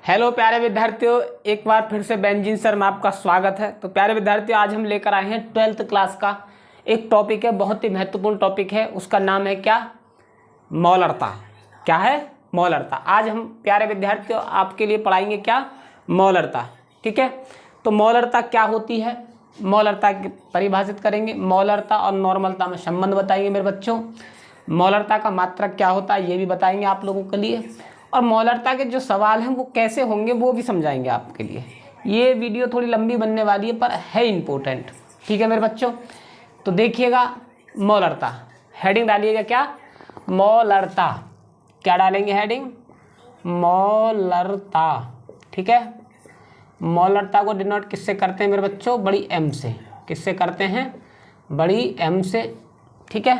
Hello प्यारे विद्यार्थियों, एक बार फिर से बेंजीन सर में आपका स्वागत है। तो प्यारे विद्यार्थियों, आज हम लेकर आए हैं 12th क्लास का एक टॉपिक है, बहुत ही महत्वपूर्ण टॉपिक है। उसका नाम है क्या? मौलरता। क्या है? मौलरता। आज हम प्यारे विद्यार्थियों आपके लिए पढ़ाएंगे क्या? मौलरता। ठीक है, तो मौलरता क्या होती है, मौलरता की परिभाषित करेंगे, मौलरता और नॉर्मलता में संबंध बताएंगे मेरे बच्चों। मौलरता का मात्रक क्या होता है ये भी बताएंगे आप लोगों के लिए, और मौलरता के जो सवाल हैं वो कैसे होंगे वो भी समझाएंगे आपके लिए। ये वीडियो थोड़ी लंबी बनने वाली है पर है इम्पोर्टेंट। ठीक है मेरे बच्चों, तो देखिएगा मौलरता, हेडिंग डालिएगा क्या? मौलरता। क्या डालेंगे हेडिंग? मौलरता। ठीक है, मौलरता को डिनोट किससे करते हैं मेरे बच्चों? बड़ी एम से। किससे करते हैं? बड़ी एम से। ठीक है,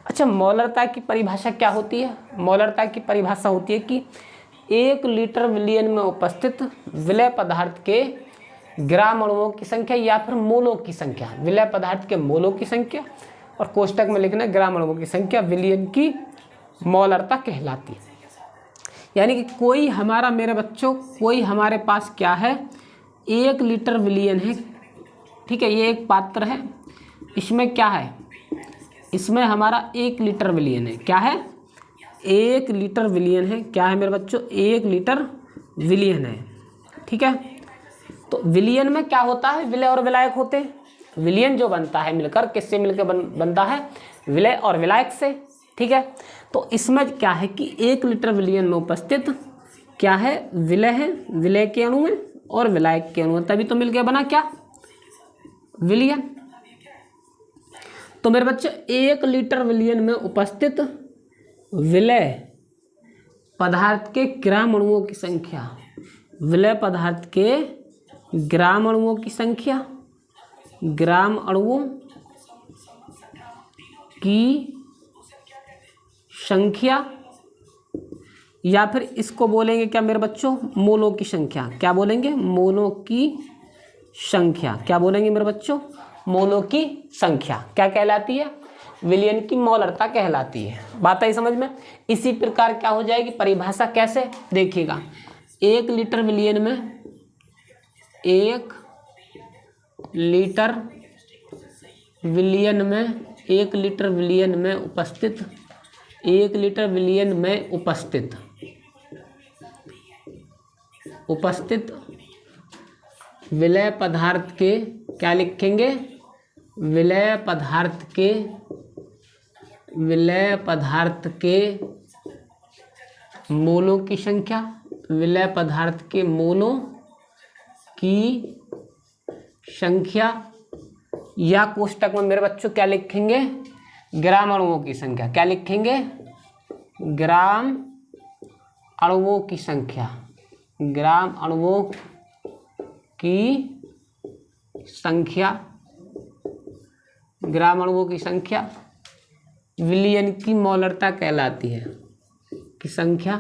अच्छा, मौलरता की परिभाषा क्या होती है? मौलरता की परिभाषा होती है कि 1 लीटर विलयन में उपस्थित विलय पदार्थ के ग्राम अणुओं की संख्या या फिर मोलों की संख्या, विलय पदार्थ के मोलों की संख्या, और कोष्टक में लिखना ग्राम अणुओं की संख्या, विलयन की मौलरता कहलाती है। यानी कि कोई हमारा मेरे बच्चों, कोई हमारे पास क्या है? 1 लीटर विलयन है। ठीक है, ये एक पात्र है, इसमें क्या है? इसमें हमारा 1 लीटर विलयन है। क्या है? 1 लीटर विलयन है। क्या है मेरे बच्चों? 1 लीटर विलयन है। ठीक है, तो विलयन में क्या होता है? विलय और विलायक होते हैं। विलयन जो बनता है मिलकर किससे मिलकर बनता है? विलय और विलायक से। ठीक है, तो इसमें क्या है कि 1 लीटर विलयन में उपस्थित क्या है? विलय है, विलय के अणु है और विलायक के अणु है, तभी तो मिलकर बना क्या? विलयन। तो मेरे बच्चे 1 लीटर विलयन में उपस्थित विलय पदार्थ के ग्राम अणुओं की संख्या, विलय पदार्थ के ग्राम अणुओं की संख्या, ग्राम अणुओं की संख्या, या फिर इसको बोलेंगे क्या मेरे बच्चों? मोलों की संख्या। क्या बोलेंगे? मोलों की संख्या। क्या बोलेंगे मेरे बच्चों? मोलों की संख्या क्या कहलाती है? विलयन की मौलरता कहलाती है। बात आई समझ में? इसी प्रकार क्या हो जाएगी परिभाषा? कैसे देखिएगा, 1 लीटर विलयन में, 1 लीटर विलयन में, 1 लीटर विलयन में उपस्थित, 1 लीटर विलयन में उपस्थित विलय पदार्थ के, क्या लिखेंगे? विलय पदार्थ के मोलों की संख्या, विलय पदार्थ के मोलों की संख्या, या कोष्टक में मेरे बच्चों क्या लिखेंगे? ग्राम अणुओं की संख्या। क्या लिखेंगे? ग्राम अणुओं की संख्या, ग्राम अणुओं की संख्या, ग्राम अणुओं की संख्या विलयन की मौलरता कहलाती है। की संख्या,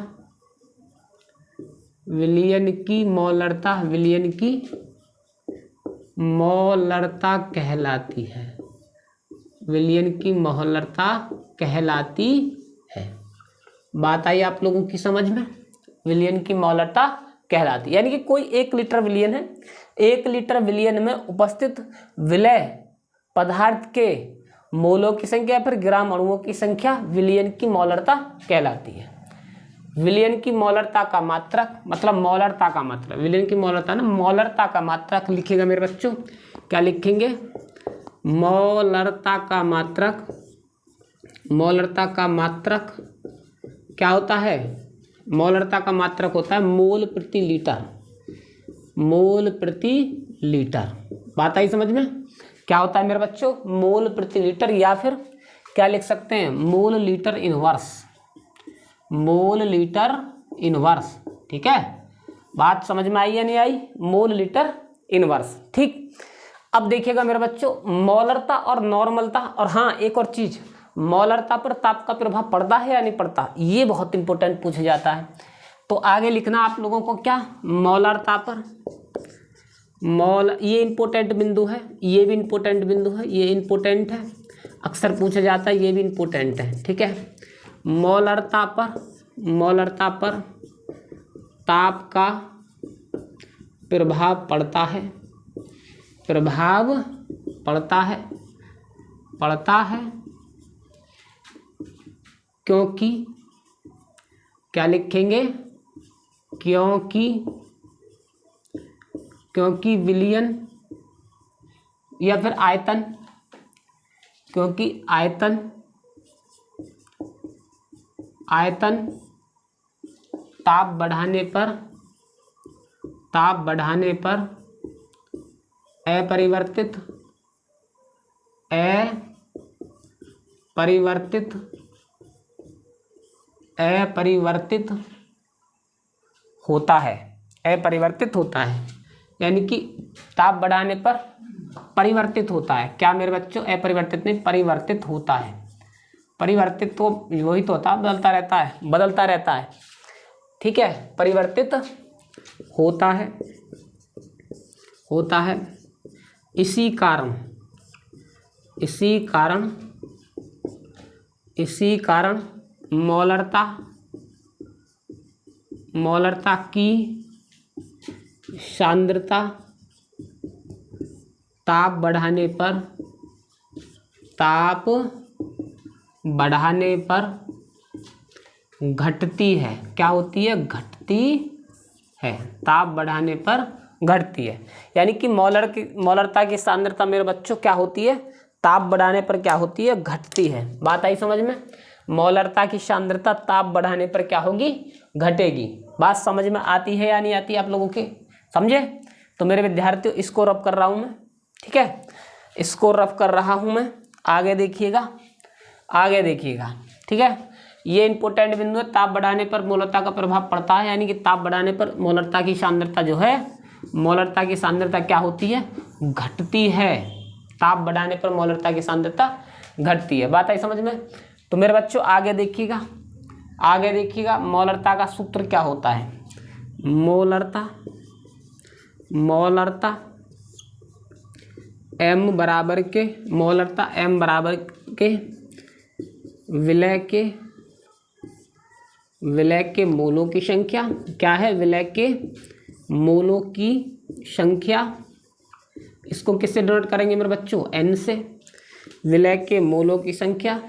विलयन की मौलरता, विलयन की मौलरता कहलाती है, विलयन की मौलरता कहलाती है। बात आई आप लोगों की समझ में? विलयन की मौलरता कहलाती है, यानी कि कोई 1 लीटर विलयन है, 1 लीटर विलयन में उपस्थित विलय पदार्थ के मोलों की संख्या या फिर ग्राम अणुओं की संख्या विलयन की मौलरता कहलाती है। विलयन की मौलरता का मात्रक, मतलब मौलरता का मात्रक, विलयन की मौलरता ना, मौलरता का मात्रक लिखिएगा मेरे बच्चों। क्या लिखेंगे? मौलरता का मात्रक। मौलरता का मात्रक क्या होता है? मौलरता का मात्रक होता है मोल प्रति लीटर, मोल प्रति लीटर। बात आई समझ में? क्या होता है मेरे बच्चों? मोल प्रति लीटर, या फिर क्या लिख सकते हैं? Mole litre inverse, mole litre inverse. ठीक है, बात समझ में आई या नहीं आई? Mole litre inverse. ठीक, अब देखिएगा मेरे बच्चों, मौलरता और नॉर्मलता, और हाँ एक और चीज, मौलरता पर ताप का प्रभाव पड़ता है या नहीं पड़ता, ये बहुत इंपॉर्टेंट पूछा जाता है। तो आगे लिखना आप लोगों को क्या? मौलरता पर ये इंपॉर्टेंट बिंदु है, ये भी इंपॉर्टेंट बिंदु है, ये इंपॉर्टेंट है, अक्सर पूछा जाता है, ये भी इंपॉर्टेंट है। ठीक है, मौलरता पर ताप का प्रभाव पड़ता है, प्रभाव पड़ता है क्योंकि क्या लिखेंगे, क्योंकि विलयन या फिर आयतन, क्योंकि आयतन ताप बढ़ाने पर अपरिवर्तित होता है, अपरिवर्तित होता है, यानी कि ताप बढ़ाने पर परिवर्तित होता है। क्या मेरे बच्चों, अपरिवर्तित नहीं, परिवर्तित होता है। परिवर्तित तो वही तो होता है, बदलता रहता है। ठीक है, परिवर्तित होता है। इसी कारण मौलरता की सांद्रता ताप बढ़ाने पर घटती है। क्या होती है, घटती है, ताप बढ़ाने पर घटती है। यानी कि मौलरता की सांद्रता मेरे बच्चों क्या होती है, ताप बढ़ाने पर क्या होती है, घटती है। बात आई समझ में। मौलरता की सांद्रता ताप बढ़ाने पर क्या होगी, घटेगी। बात समझ में आती है या नहीं आती आप लोगों के, समझे। तो मेरे विद्यार्थियों इसको रफ कर रहा हूँ मैं, ठीक है, इसको रफ कर रहा हूँ मैं। आगे देखिएगा, ठीक है। ये इंपॉर्टेंट बिंदु है, ताप बढ़ाने पर मौलरता का प्रभाव पड़ता है, यानी कि ताप बढ़ाने पर मौलरता की सांद्रता जो है, मौलरता की सांद्रता क्या होती है, घटती है। ताप बढ़ाने पर मौलरता की सांद्रता घटती है। बात आई समझ में। तो मेरे बच्चों आगे देखिएगा, मौलरता का सूत्र क्या होता है। मौलरता m बराबर के विलय के मोलों की संख्या। क्या है, विलय के मोलों की संख्या। इसको किससे डिनोट करेंगे मेरे बच्चों, n से। विलय के मोलों की संख्या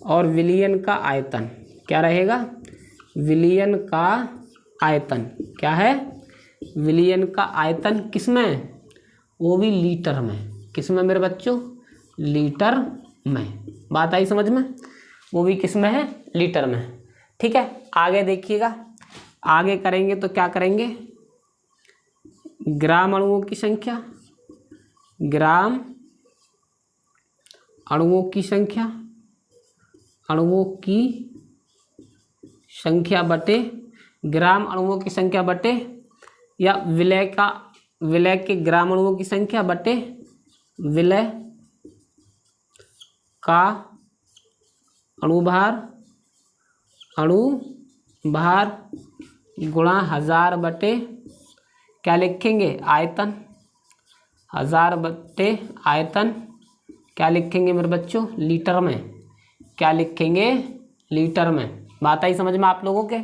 और विलयन का आयतन क्या रहेगा, विलयन का आयतन क्या है, विलयन का आयतन किसमें, वो भी लीटर में। किसमें मेरे बच्चों, लीटर में। बात आई समझ में। वो भी किसमें है, लीटर में। ठीक है, आगे देखिएगा, आगे करेंगे तो क्या करेंगे, ग्राम अणुओं की संख्या, ग्राम अणुओं की संख्या बटे ग्राम अणुओं की संख्या बटे, या विलय के ग्राम अणुओं की संख्या बटे विलय का अणुभार गुणा 1000 बटे क्या लिखेंगे, आयतन। 1000 बटे आयतन क्या लिखेंगे मेरे बच्चों, लीटर में। क्या लिखेंगे, लीटर में। बात आई समझ में आप लोगों के।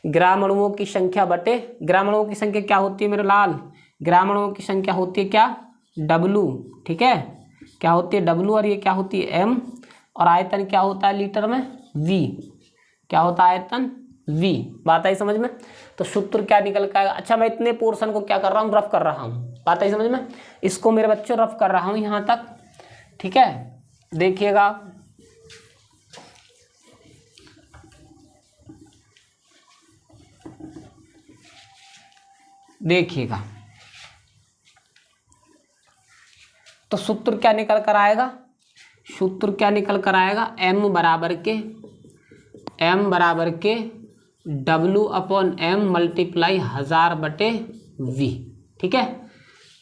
ग्राम अणुओं की संख्या बटे, ग्राम अणुओं की संख्या क्या होती है मेरे लाल, ग्राम अणुओं की संख्या होती है क्या, W। ठीक है, क्या होती है W, और ये क्या होती है M, और आयतन क्या होता है लीटर में, V। क्या होता है आयतन, V। बात आई समझ में। तो सूत्र क्या निकल के आएगा। अच्छा, मैं इतने पोर्शन को क्या कर रहा हूँ, रफ कर रहा हूँ। बात आई समझ में। इसको मेरे बच्चों रफ कर रहा हूँ यहाँ तक। ठीक है, देखिएगा, तो सूत्र क्या निकल कर आएगा, m बराबर के W/m मल्टीप्लाई 1000 बटे V। ठीक है,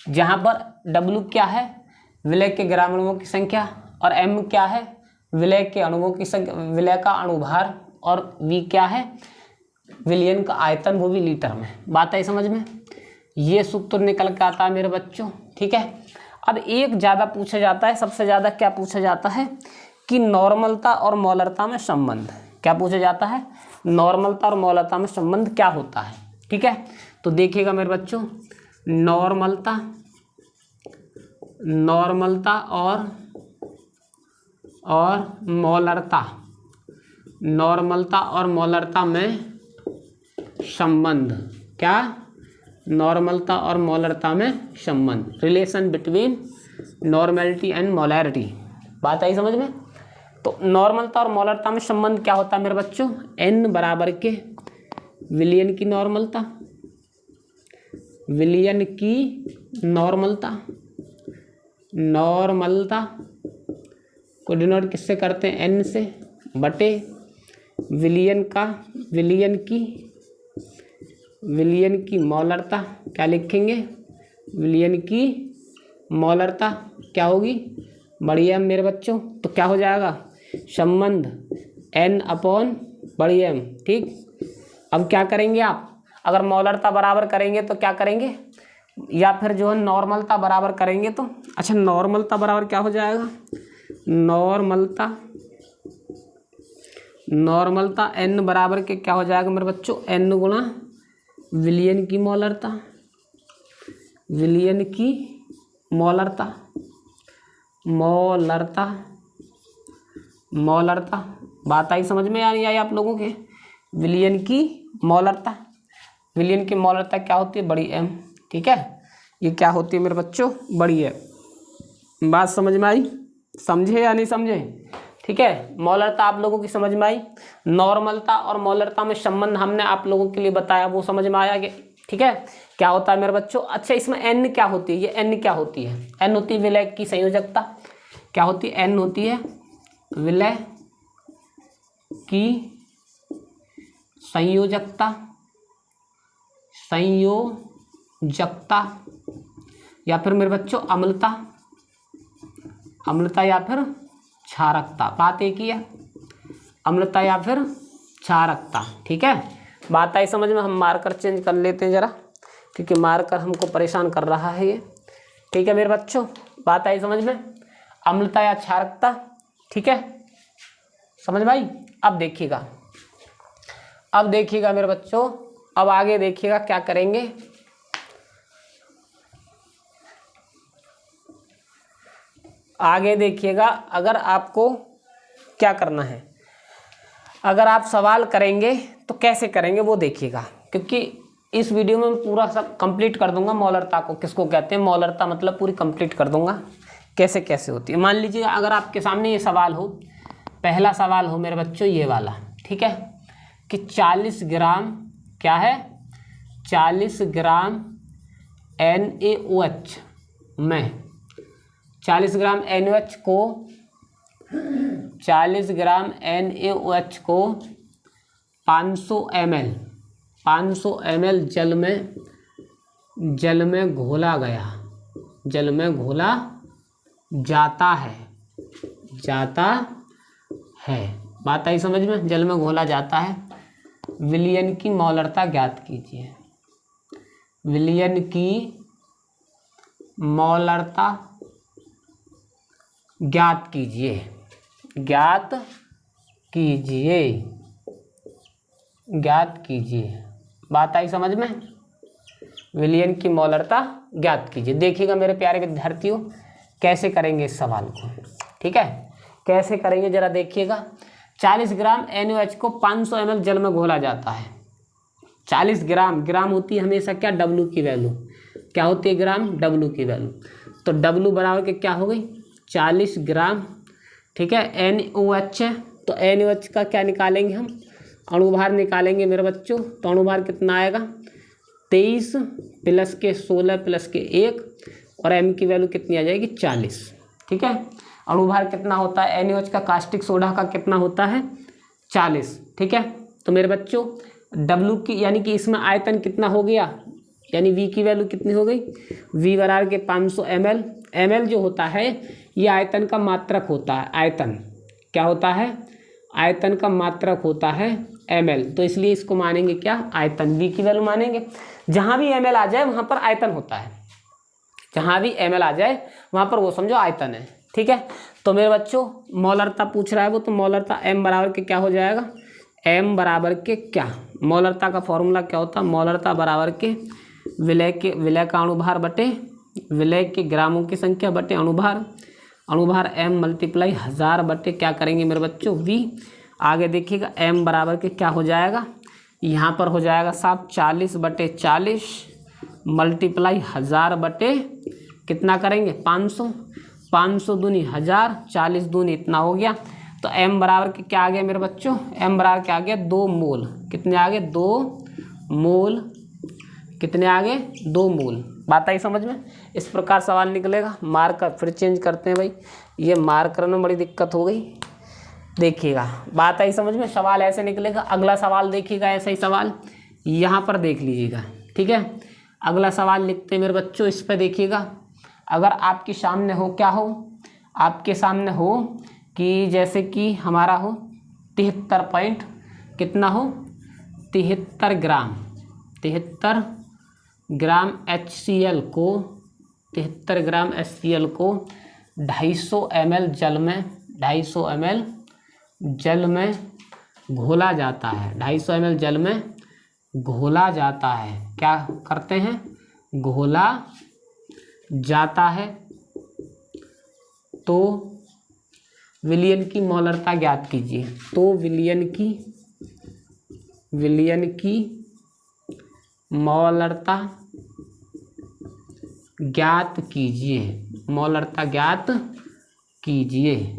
जहाँ पर W क्या है, विलय के ग्राम अणुओं की संख्या, और m क्या है, विलय के अणुओं की संख्या, विलय का अणुभार, और V क्या है, विलयन का आयतन, वो भी लीटर में। बात आई समझ में। ये सूत्र निकल के आता है मेरे बच्चों। ठीक है, अब एक ज़्यादा पूछा जाता है, सबसे ज़्यादा क्या पूछा जाता है कि नॉर्मलता और मौलरता में संबंध। क्या पूछा जाता है, नॉर्मलता और मॉलरता में संबंध क्या होता है। ठीक है, तो देखिएगा मेरे बच्चों, नॉर्मलता और मॉलरता, नॉर्मलता और मॉलरता में संबंध, क्या, नॉर्मलता और मॉलरता में संबंध, relation between normality and molarity. बात आई समझ में। तो नॉर्मलता और मॉलरता में संबंध क्या होता है मेरे बच्चों, n बराबर के विलियन की नॉर्मलता, विलियन की नॉर्मलता, नॉर्मलता को डिनोट किससे करते हैं, n से, बटे विलियन की मॉलरता, क्या लिखेंगे, विलियन की मॉलरता क्या होगी, बड़ी एम मेरे बच्चों। तो क्या हो जाएगा, संबंध n अपॉन बड़ी एम। ठीक, अब क्या करेंगे आप, अगर मॉलरता बराबर करेंगे तो क्या करेंगे, या फिर जो है नॉर्मलता बराबर करेंगे तो, अच्छा नॉर्मलता बराबर क्या हो जाएगा, नॉर्मलता n बराबर के क्या हो जाएगा मेरे बच्चों, n गुणा विलियन की मॉलरता, विलियन की मॉलरता, मॉलरता। बात आई समझ में या नहीं आई आप लोगों के, विलियन की मॉलरता, विलियन की मॉलरता क्या होती है, बड़ी एम। ठीक है, ये क्या होती है मेरे बच्चों, बड़ी एम। बात समझ में आई, समझे या नहीं समझे। ठीक है, मॉलरता आप लोगों की समझ में आई, नॉर्मलता और मॉलरता में संबंध हमने आप लोगों के लिए बताया, वो समझ में आया कि ठीक है क्या होता है मेरे बच्चों। अच्छा, इसमें n क्या होती है, ये n क्या होती है, n होती है विलय की संयोजकता, क्या होती है, n होती है विलय की संयोजकता, या फिर मेरे बच्चों अम्लता या फिर क्षारकता। बात एक ही है, अम्लता या फिर क्षारकता। ठीक है, बात आई समझ में। हम मार्कर चेंज कर लेते हैं ज़रा, क्योंकि मार्कर हमको परेशान कर रहा है ये। ठीक है मेरे बच्चों, बात आई समझ में, अम्लता या क्षारकता। ठीक है, समझ में आई। अब देखिएगा मेरे बच्चों, अब आगे देखिएगा क्या करेंगे। आगे देखिएगा, अगर आपको क्या करना है, अगर आप सवाल करेंगे तो कैसे करेंगे वो देखिएगा, क्योंकि इस वीडियो में मैं पूरा सब कंप्लीट कर दूंगा। मॉलरता को किसको कहते हैं, मॉलरता मतलब पूरी कंप्लीट कर दूंगा कैसे कैसे होती है। मान लीजिए अगर आपके सामने ये सवाल हो, पहला सवाल हो मेरे बच्चों ये वाला, ठीक है, कि 40 ग्राम क्या है, 40 ग्राम NaOH में 40 ग्राम NaOH को 40 ग्राम NaOH को 500 ml जल में घोला गया, जल में घोला जाता है। बात आई समझ में, जल में घोला जाता है। विलयन की मॉलरता ज्ञात कीजिए, विलयन की मॉलरता ज्ञात कीजिए। बात आई समझ में, विलयन की मॉलरता ज्ञात कीजिए। देखिएगा मेरे प्यारे विद्यार्थियों कैसे करेंगे इस सवाल को। ठीक है, कैसे करेंगे जरा देखिएगा। 40 ग्राम NaOH को 500 ml जल में घोला जाता है। 40 ग्राम होती है हमेशा क्या, W की वैल्यू, क्या होती है ग्राम, W की वैल्यू। तो W बराबर के क्या हो गई, 40 ग्राम। ठीक है, NaOH है, तो NaOH का क्या निकालेंगे हम, अणुभार निकालेंगे मेरे बच्चों। तो अणुभार कितना आएगा, 23 प्लस के 16 प्लस के 1, और M की वैल्यू कितनी आ जाएगी, 40। ठीक है, अणुभार कितना होता है NaOH का, कास्टिक सोडा का कितना होता है, 40। ठीक है, तो मेरे बच्चों W की यानी कि इसमें आयतन कितना हो गया, यानी V की वैल्यू कितनी हो गई, V बराबर के 500 ml। ml जो होता है ये आयतन का मात्रक होता है, आयतन क्या होता है, आयतन का मात्रक होता है ml, तो इसलिए इसको मानेंगे क्या, आयतन। V की वैल्यू मानेंगे, जहाँ भी ml आ जाए वहाँ पर आयतन होता है, जहाँ भी ml आ जाए वहाँ पर वो समझो आयतन है। ठीक है, तो मेरे बच्चों मॉलरता पूछ रहा है वो, तो मॉलरता M बराबर के क्या हो जाएगा, m बराबर के क्या, मौलरता का फॉर्मूला क्या होता है, मौलरता बराबर के विलय का अणुभार बटे विलय के ग्रामों की संख्या बटे अणुभार m मल्टीप्लाई 1000 बटे क्या करेंगे मेरे बच्चों v। आगे देखिएगा m बराबर के क्या हो जाएगा, यहाँ पर हो जाएगा साहब 40/40 मल्टीप्लाई 1000 बटे कितना करेंगे 500, 500 दूनी 1000, 40 दूनी इतना हो गया। तो m बराबर के क्या आ गया मेरे बच्चों, m बराबर क्या आ गया 2 मोल। कितने आ गए 2 मोल, कितने आ गए 2 मोल। बात आई समझ में। इस प्रकार सवाल निकलेगा। मार्कर फिर चेंज करते हैं भाई, ये मार्कर में बड़ी दिक्कत हो गई। देखिएगा बात आई समझ में, सवाल ऐसे निकलेगा। अगला सवाल देखिएगा, ऐसा ही सवाल यहाँ पर देख लीजिएगा, ठीक है। अगला सवाल लिखते हैं मेरे बच्चों, इस पर देखिएगा। अगर आपके सामने हो क्या हो, आपके सामने हो कि जैसे कि हमारा हो 73 पॉइंट कितना हो 73 ग्राम, 73 ग्राम HCl को 73 ग्राम HCl को 250 ml जल में 250 ml जल में घोला जाता है, 250 ml जल में घोला जाता है। क्या करते हैं, घोला जाता है। तो विलयन की मौलरता ज्ञात कीजिए। तो विलयन की मौलरता ज्ञात कीजिए, मौलरता ज्ञात कीजिए,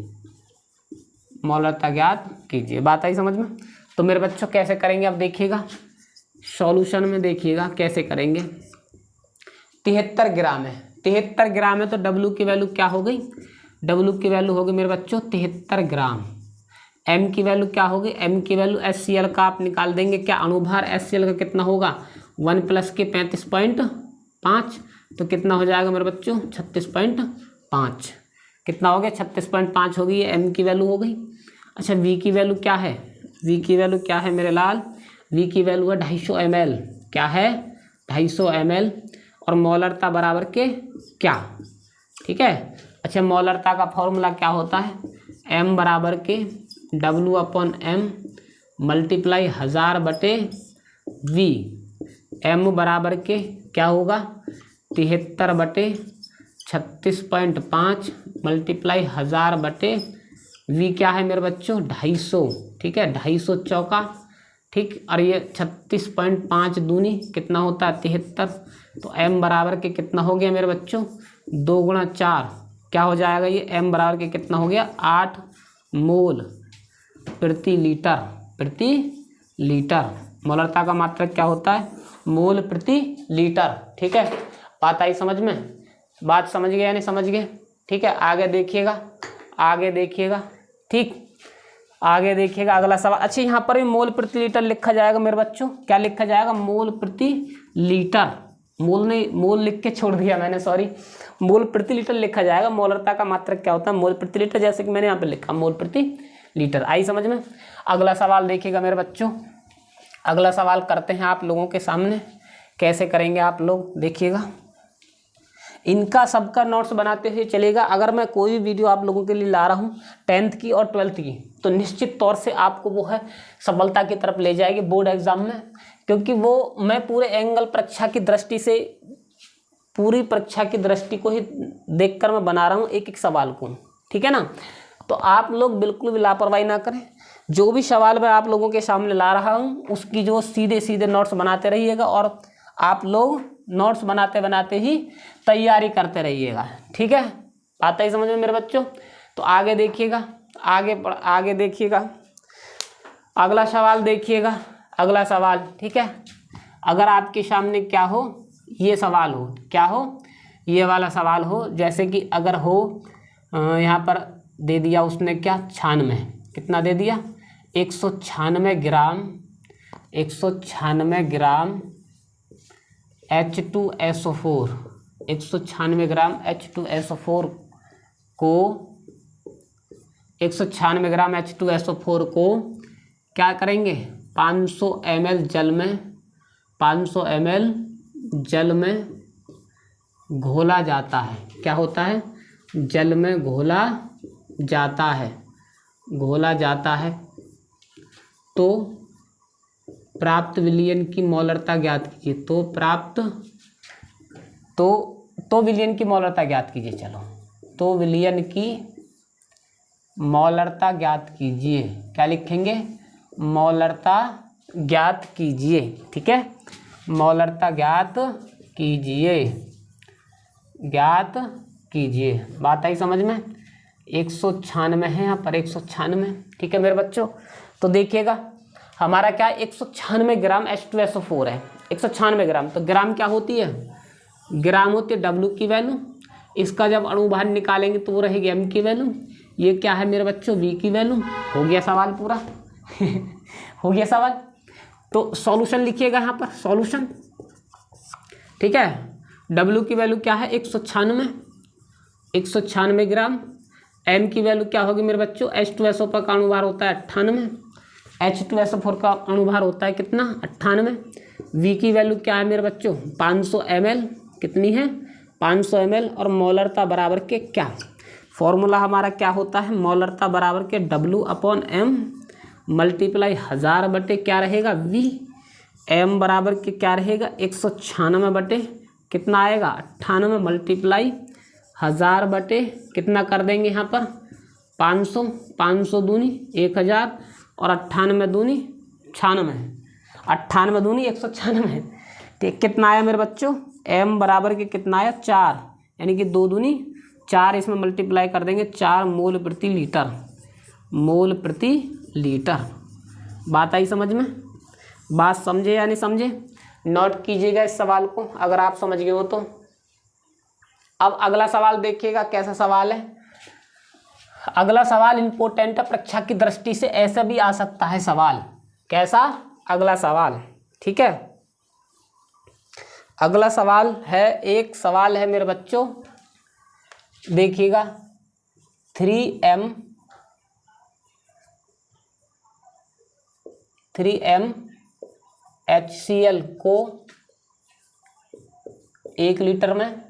मौलरता ज्ञात कीजिए। बात आई समझ में। तो मेरे बच्चों कैसे करेंगे, अब देखिएगा सॉल्यूशन में, देखिएगा कैसे करेंगे। 73 ग्राम है, 73 ग्राम है तो W की वैल्यू क्या हो गई, W की वैल्यू हो गई मेरे बच्चों 73 ग्राम। M की वैल्यू क्या होगी, M की वैल्यू HCl का आप निकाल देंगे। क्या अणुभार HCl का कितना होगा 1 + के 35.5, तो कितना हो जाएगा मेरे बच्चों 36.5। कितना हो गया 36.5 हो गई, ये M की वैल्यू हो गई। अच्छा V की वैल्यू क्या है, V की वैल्यू क्या है मेरे लाल, V की वैल्यू है 250 ml। क्या है 250 ml। और मौलरता बराबर के क्या, ठीक है। अच्छा मौलरता का फॉर्मूला क्या होता है, M बराबर के W/M मल्टीप्लाई 1000 बटे V। M बराबर के क्या होगा 73/36.5 मल्टीप्लाई 1000 बटे V क्या है मेरे बच्चों 250, ठीक है 250 चौका, ठीक। और ये 36.5 दूनी कितना होता है 73। तो M बराबर के कितना हो गया मेरे बच्चों 2 × 4 क्या हो जाएगा, ये M बराबर के कितना हो गया 8 मोल प्रति लीटर। मौलरता का मात्रक क्या होता है मोल प्रति लीटर, ठीक है। बात आई समझ में, बात समझ गए या नहीं समझ गए, ठीक है। आगे देखिएगा, आगे देखिएगा, ठीक। आगे देखिएगा अगला सवाल। अच्छा यहाँ पर भी मोल प्रति लीटर लिखा जाएगा मेरे बच्चों, क्या लिखा जाएगा मोल प्रति लीटर। मोल नहीं, मोल लिख के छोड़ दिया मैंने, सॉरी, मोल प्रति लीटर लिखा जाएगा। मौलरता का मात्रक क्या होता है मोल प्रति लीटर, जैसे कि मैंने यहाँ पे लिखा मोल प्रति लीटर। आई समझ में। अगला सवाल देखिएगा मेरे बच्चों, अगला सवाल करते हैं आप लोगों के सामने। कैसे करेंगे आप लोग देखिएगा, इनका सबका नोट्स बनाते हुए चलेगा। अगर मैं कोई भी वीडियो आप लोगों के लिए ला रहा हूँ 10th की और 12th की, तो निश्चित तौर से आपको वो है सफलता की तरफ ले जाएगी बोर्ड एग्जाम में, क्योंकि वो मैं पूरे एंगल परीक्षा की दृष्टि से, पूरी परीक्षा की दृष्टि को ही देखकर मैं बना रहा हूँ एक एक सवाल को, ठीक है ना। तो आप लोग बिल्कुल भी लापरवाही ना करें। जो भी सवाल मैं आप लोगों के सामने ला रहा हूँ उसकी जो सीधे सीधे नोट्स बनाते रहिएगा, और आप लोग नोट्स बनाते बनाते ही तैयारी करते रहिएगा, ठीक है। आता ही समझ में मेरे बच्चों। तो आगे देखिएगा, आगे देखिएगा, अगला सवाल देखिएगा, अगला सवाल, ठीक है। अगर आपके सामने क्या हो, ये सवाल हो, क्या हो, ये वाला सवाल हो, जैसे कि अगर हो यहाँ पर दे दिया उसने क्या 96, कितना दे दिया 196 ग्राम, 196 ग्राम H2SO4, 196 ग्राम H2SO4 को 196 ग्राम H2SO4 को क्या करेंगे 500 ml जल में, 500 ml जल में घोला जाता है। क्या होता है जल में घोला जाता है, घोला जाता है। तो प्राप्त विलयन की मौलरता ज्ञात कीजिए। तो विलयन की मौलरता ज्ञात कीजिए। चलो, तो विलयन की मौलरता ज्ञात कीजिए। क्या लिखेंगे? मौलरता ज्ञात कीजिए। ठीक है, मौलरता ज्ञात कीजिए, ज्ञात कीजिए। बात आई समझ में? 196 है यहाँ पर, 196। ठीक है मेरे बच्चों, तो देखिएगा हमारा क्या 196 ग्राम H2SO4 है। 196 ग्राम, तो ग्राम क्या होती है? ग्राम होती है W की वैल्यू। इसका जब अणुभार निकालेंगे तो वो रहेगी M की वैल्यू। ये क्या है मेरे बच्चों? V की वैल्यू। हो गया सवाल पूरा। हो गया सवाल। तो सॉल्यूशन लिखिएगा यहाँ पर, सॉल्यूशन। ठीक है, W की वैल्यू क्या है? 196 ग्राम। M की वैल्यू क्या होगी मेरे बच्चों? H2SO4 का अणुभार होता है 98। H2SO4 का अणुभार होता है कितना? 98। V की वैल्यू क्या है मेरे बच्चों? 500 ml। कितनी है? 500 ml। और मौलरता बराबर के क्या? फॉर्मूला हमारा क्या होता है? मौलरता बराबर के W/M मल्टीप्लाई 1000 बटे क्या रहेगा? V। M बराबर के क्या रहेगा? 196 बटे कितना आएगा? 98 मल्टीप्लाई 1000 बटे कितना कर देंगे यहाँ पर? 500। 500 दूनी 1000 और 98 दूनी 96। 98 दूनी 196। ठीक, कितना आया मेरे बच्चों? M बराबर के कितना आया? 4, यानी कि 2 दूनी 4। इसमें मल्टीप्लाई कर देंगे 4 मोल प्रति लीटर। मोल प्रति लीटर। बात आई समझ में? बात समझे या नहीं समझे? नोट कीजिएगा इस सवाल को अगर आप समझ गए हो तो। अब अगला सवाल देखिएगा कैसा सवाल है। अगला सवाल इम्पोर्टेंट है परीक्षा की दृष्टि से, ऐसा भी आ सकता है सवाल। कैसा? अगला सवाल। ठीक है, अगला सवाल है, एक सवाल है मेरे बच्चों, देखिएगा। 3mHCl को 1 लीटर में,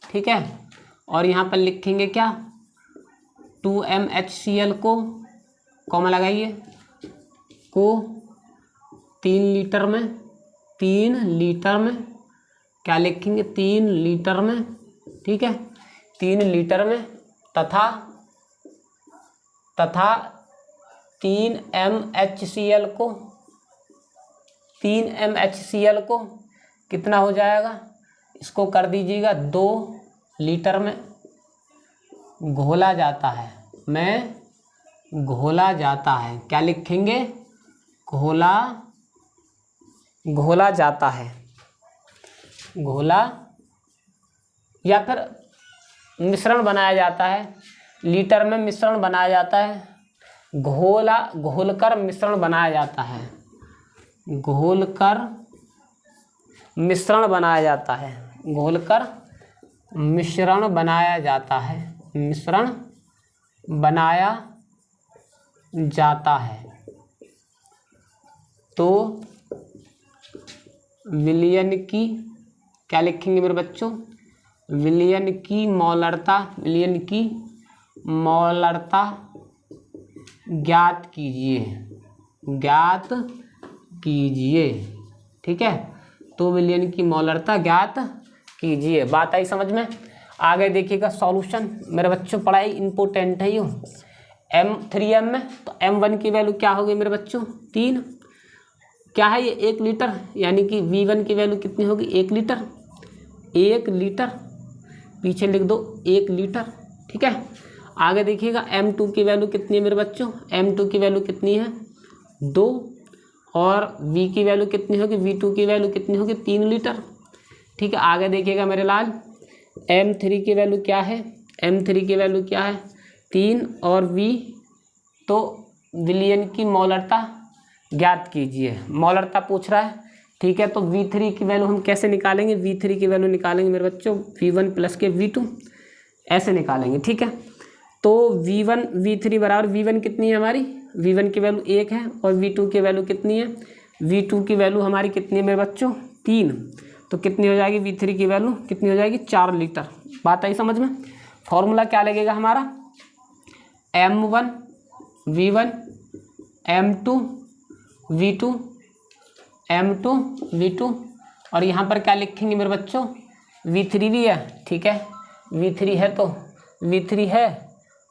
ठीक है, और यहाँ पर लिखेंगे क्या? 2mHCl को, कॉमा लगाइए, को 3 लीटर में क्या लिखेंगे? 3 लीटर में। ठीक है, 3 लीटर में तथा 3mHCl को कितना हो जाएगा? इसको कर दीजिएगा 2 लीटर में घोला जाता है। घोला जाता है। क्या लिखेंगे? घोला जाता है। घोला या फिर मिश्रण बनाया जाता है। लीटर में मिश्रण बनाया जाता है। घोलकर मिश्रण बनाया जाता है। घोलकर मिश्रण बनाया जाता है। घोलकर मिश्रण बनाया जाता है। मिश्रण बनाया जाता है। तो विलयन की क्या लिखेंगे मेरे बच्चों? विलयन की मौलरता ज्ञात कीजिए। ठीक है, तो विलयन की मौलरता ज्ञात कीजिए। बात आई समझ में? आगे देखिएगा सॉल्यूशन मेरे बच्चों, पढ़ाई इंपोर्टेंट है। 3m में तो m1 की वैल्यू क्या होगी मेरे बच्चों? 3। क्या है ये? 1 लीटर, यानी कि V1 की वैल्यू कितनी होगी? 1 लीटर। 1 लीटर पीछे लिख दो, 1 लीटर। ठीक है, आगे देखिएगा M2 की वैल्यू कितनी है मेरे बच्चों? M2 की वैल्यू कितनी है? 2। और V की वैल्यू कितनी होगी? V2 की वैल्यू कितनी होगी? 3 लीटर। ठीक है, आगे देखिएगा मेरे लाल, M3 की वैल्यू क्या है? M3 की वैल्यू क्या है? 3 और V। तो विलयन की मौलरता ज्ञात कीजिए। मौलरता पूछ रहा है। ठीक है, तो V3 की वैल्यू हम कैसे निकालेंगे? V3 की वैल्यू निकालेंगे मेरे बच्चों V1 प्लस के V2, ऐसे निकालेंगे। ठीक है, तो V3 बराबर, V1 कितनी है हमारी? V1 की वैल्यू 1 है। और V2 की वैल्यू कितनी है? V2 की वैल्यू हमारी कितनी है मेरे बच्चों? 3। तो कितनी हो जाएगी? V3 की वैल्यू कितनी हो जाएगी? 4 लीटर। बात आई समझ में? फॉर्मूला क्या लगेगा हमारा? M1 V1 M2 V2 M2 V2 और यहाँ पर क्या लिखेंगे मेरे बच्चों, V3 भी है, ठीक है, V3 है तो V3 है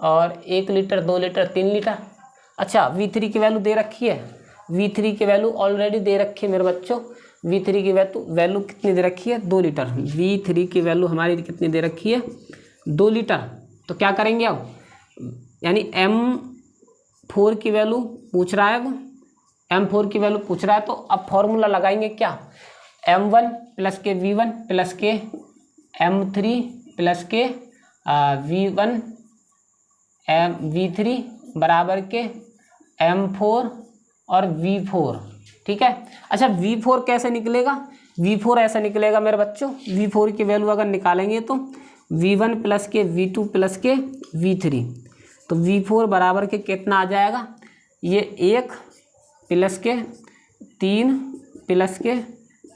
और 1 लीटर 2 लीटर 3 लीटर। अच्छा V3 की वैल्यू दे रखी है, V3 की वैल्यू ऑलरेडी दे रखी है मेरे बच्चों। V3 की वैल्यू कितनी दे रखी है, 2 लीटर। V3 की वैल्यू हमारी कितनी दे रखी है, 2 लीटर। तो क्या करेंगे अब, यानी M4 की वैल्यू पूछ रहा है वो, M4 की वैल्यू पूछ रहा है, तो अब फॉर्मूला लगाएंगे क्या, M1 प्लस के V1 प्लस के M3 प्लस के V1 V3 बराबर के M4 और V4, ठीक है। अच्छा V4 कैसे निकलेगा, V4 ऐसा निकलेगा मेरे बच्चों, V4 की वैल्यू अगर निकालेंगे तो V1 प्लस के V2 प्लस के V3, तो V4 बराबर के कितना आ जाएगा, ये 1 प्लस के 3 प्लस के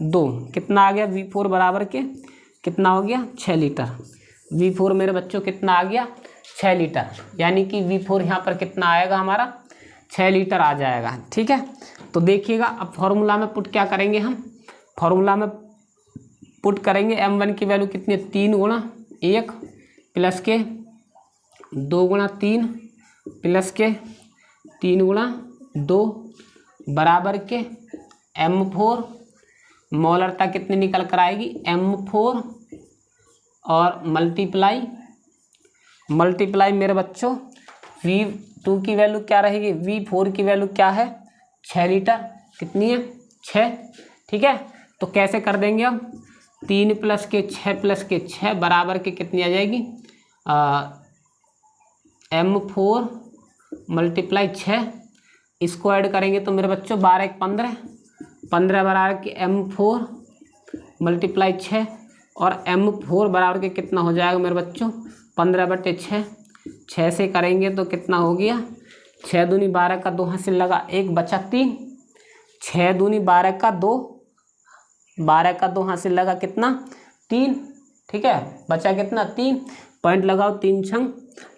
2, कितना आ गया, V4 बराबर के कितना हो गया, 6 लीटर। V4 मेरे बच्चों कितना आ गया, 6 लीटर, यानी कि V4 यहाँ पर कितना आएगा हमारा, 6 लीटर आ जाएगा, ठीक है। तो देखिएगा अब फॉर्मूला में पुट क्या करेंगे हम, फॉर्मूला में पुट करेंगे M1 की वैल्यू कितनी, 3 गुणा 1 प्लस के 2 गुणा 3 प्लस के 3 गुणा 2 बराबर के M4, मोलरता कितनी निकल कर आएगी, M4 और मल्टीप्लाई मेरे बच्चों V2 की वैल्यू क्या रहेगी, V4 की वैल्यू क्या है, 6 लीटर, कितनी है, 6, ठीक है। तो कैसे कर देंगे अब, 3 प्लस के 6 प्लस के 6 बराबर के कितनी आ जाएगी, M4 मल्टीप्लाई 6, इसको ऐड करेंगे तो मेरे बच्चों 12 1 15 बराबर के M4 मल्टीप्लाई 6 और M4 बराबर के कितना हो जाएगा मेरे बच्चों, 15/6, 6 से करेंगे तो कितना हो गया, 6 दूनी 12 का 2 हासिल लगा 1 बचा 3, 6 दूनी 12 का 2, 12 का 2 हासिल लगा कितना, 3, ठीक है, बचा कितना 3, पॉइंट लगाओ, 3 छंग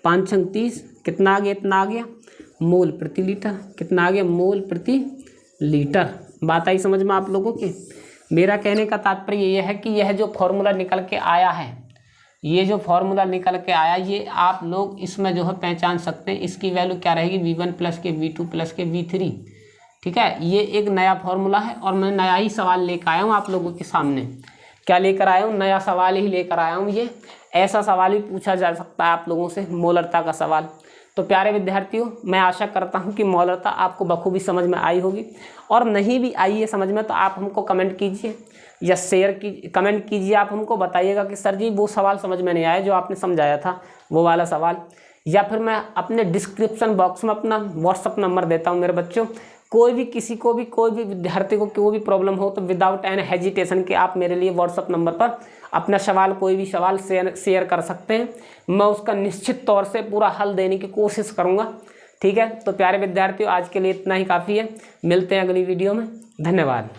5 छंग 30, कितना आ गया, इतना आ गया मोल प्रति लीटर, कितना आ गया, मोल प्रति लीटर। बात आई समझ में आप लोगों की। मेरा कहने का तात्पर्य ये है कि यह जो फॉर्मूला निकल के आया है, ये जो फॉर्मूला निकल के आया, ये आप लोग इसमें जो है पहचान सकते हैं, इसकी वैल्यू क्या रहेगी, V1 प्लस के V2 प्लस के V3, ठीक है। ये एक नया फॉर्मूला है और मैं नया ही सवाल लेकर आया हूँ आप लोगों के सामने। क्या लेकर आया हूँ, नया सवाल ही लेकर आया हूँ। ये ऐसा सवाल ही पूछा जा सकता है आप लोगों से, मोलरता का सवाल। तो प्यारे विद्यार्थियों, मैं आशा करता हूं कि मोलरता आपको बखूबी समझ में आई होगी, और नहीं भी आई है समझ में तो आप हमको कमेंट कीजिए या कमेंट कीजिए, आप हमको बताइएगा कि सर जी वो सवाल समझ में नहीं आया जो आपने समझाया था, वो वाला सवाल। या फिर मैं अपने डिस्क्रिप्शन बॉक्स में अपना व्हाट्सअप नंबर देता हूँ मेरे बच्चों, कोई भी किसी को भी, कोई भी विद्यार्थी को कोई भी प्रॉब्लम हो तो विदाउट एनी हेजिटेशन के आप मेरे लिए व्हाट्सअप नंबर पर अपना सवाल, कोई भी सवाल शेयर कर सकते हैं। मैं उसका निश्चित तौर से पूरा हल देने की कोशिश करूँगा, ठीक है। तो प्यारे विद्यार्थियों, आज के लिए इतना ही काफ़ी है, मिलते हैं अगली वीडियो में, धन्यवाद।